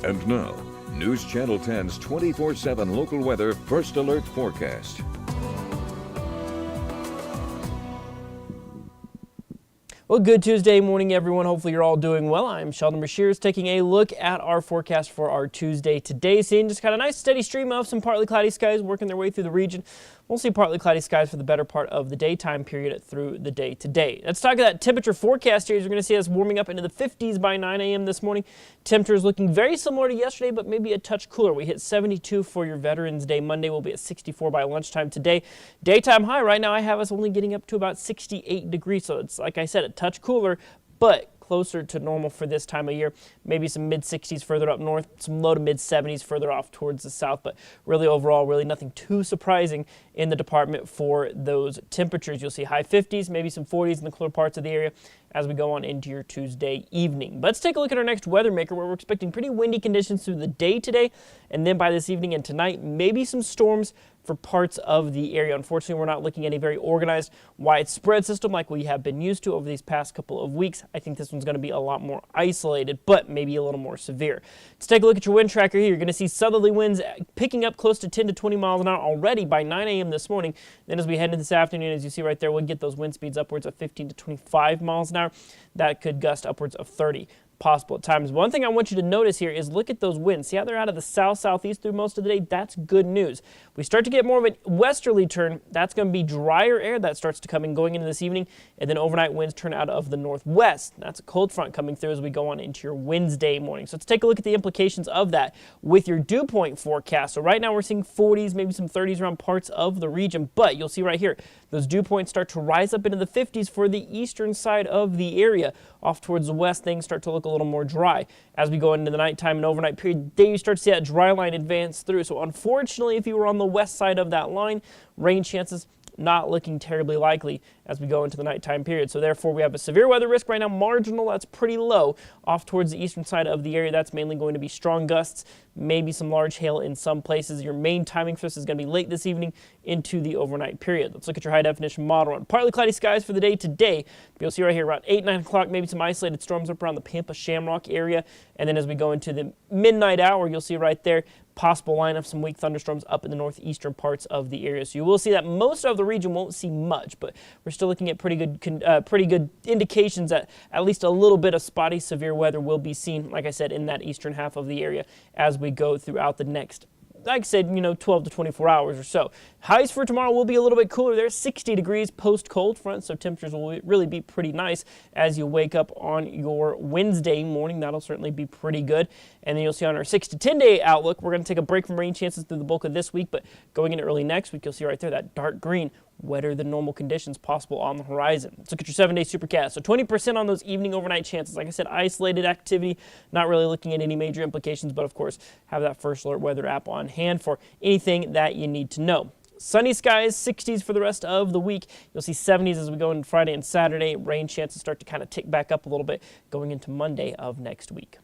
And now, News Channel 10's 24/7 local weather first alert forecast. Well, good Tuesday morning, everyone. Hopefully you're all doing well. I'm Shelden taking a look at our forecast for our Tuesday today. Seeing just kind of a nice steady stream of some partly cloudy skies working their way through the region. We'll see partly cloudy skies for the better part of the daytime period through the day today. Let's talk about that temperature forecast here. You're going to see us warming up into the 50s by 9 a.m. this morning. Temperatures looking very similar to yesterday, but maybe a touch cooler. We hit 72 for your Veterans Day. Monday will be at 64 by lunchtime today. Daytime high right now I have us only getting up to about 68 degrees. So it's, like I said, a touch cooler, but closer to normal for this time of year. Maybe some mid-60s further up north, some low to mid-70s further off towards the south, but really overall, really nothing too surprising in the department for those temperatures. You'll see high 50s, maybe some 40s in the cooler parts of the area as we go on into your Tuesday evening. But let's take a look at our next weather maker, where we're expecting pretty windy conditions through the day today, and then by this evening and tonight, maybe some storms for parts of the area. Unfortunately, we're not looking at a very organized, widespread system like we have been used to over these past couple of weeks. I think this one's going to be a lot more isolated, but maybe a little more severe. Let's take a look at your wind tracker here. You're going to see southerly winds picking up close to 10 to 20 miles an hour already by 9 a.m. this morning. Then as we head into this afternoon, as you see right there, we'll get those wind speeds upwards of 15 to 25 miles an hour. That could gust upwards of 30 possible at times. One thing I want you to notice here is look at those winds. See how they're out of the south-southeast through most of the day? That's good news. We start to get more of a westerly turn. That's going to be drier air that starts to come in going into this evening, and then overnight winds turn out of the northwest. That's a cold front coming through as we go on into your Wednesday morning. So let's take a look at the implications of that with your dew point forecast. So right now we're seeing 40s, maybe some 30s around parts of the region, but you'll see right here, those dew points start to rise up into the 50s for the eastern side of the area. Off towards the west, things start to look a little more dry. As we go into the nighttime and overnight period, there you start to see that dry line advance through. So unfortunately, if you were on the west side of that line, rain chances not looking terribly likely as we go into the nighttime period. So therefore, we have a severe weather risk right now, marginal, that's pretty low. Off towards the eastern side of the area, that's mainly going to be strong gusts, maybe some large hail in some places. Your main timing for this is going to be late this evening into the overnight period. Let's look at your high definition model run. Partly cloudy skies for the day today. You'll see right here around 8, 9 o'clock, maybe some isolated storms up around the Pampa Shamrock area. And then as we go into the midnight hour, you'll see right there, possible line of some weak thunderstorms up in the northeastern parts of the area. So you will see that most of the region won't see much, but we're still looking at pretty good indications that at least a little bit of spotty severe weather will be seen, like I said, in that eastern half of the area as we go throughout the next, like I said, 12 to 24 hours or so. Highs for tomorrow will be a little bit cooler. There's 60 degrees post-cold front, so temperatures will really be pretty nice as you wake up on your Wednesday morning. That'll certainly be pretty good. And then you'll see on our 6 to 10-day outlook, we're going to take a break from rain chances through the bulk of this week, but going into early next week, you'll see right there that dark green, wetter than normal conditions possible on the horizon. Let's look at your 7-day supercast. So 20% on those evening overnight chances. Like I said, isolated activity, not really looking at any major implications, but of course, have that first alert weather app on hand for anything that you need to know. Sunny skies, 60s for the rest of the week. You'll see 70s as we go into Friday and Saturday. Rain chances start to kind of tick back up a little bit going into Monday of next week.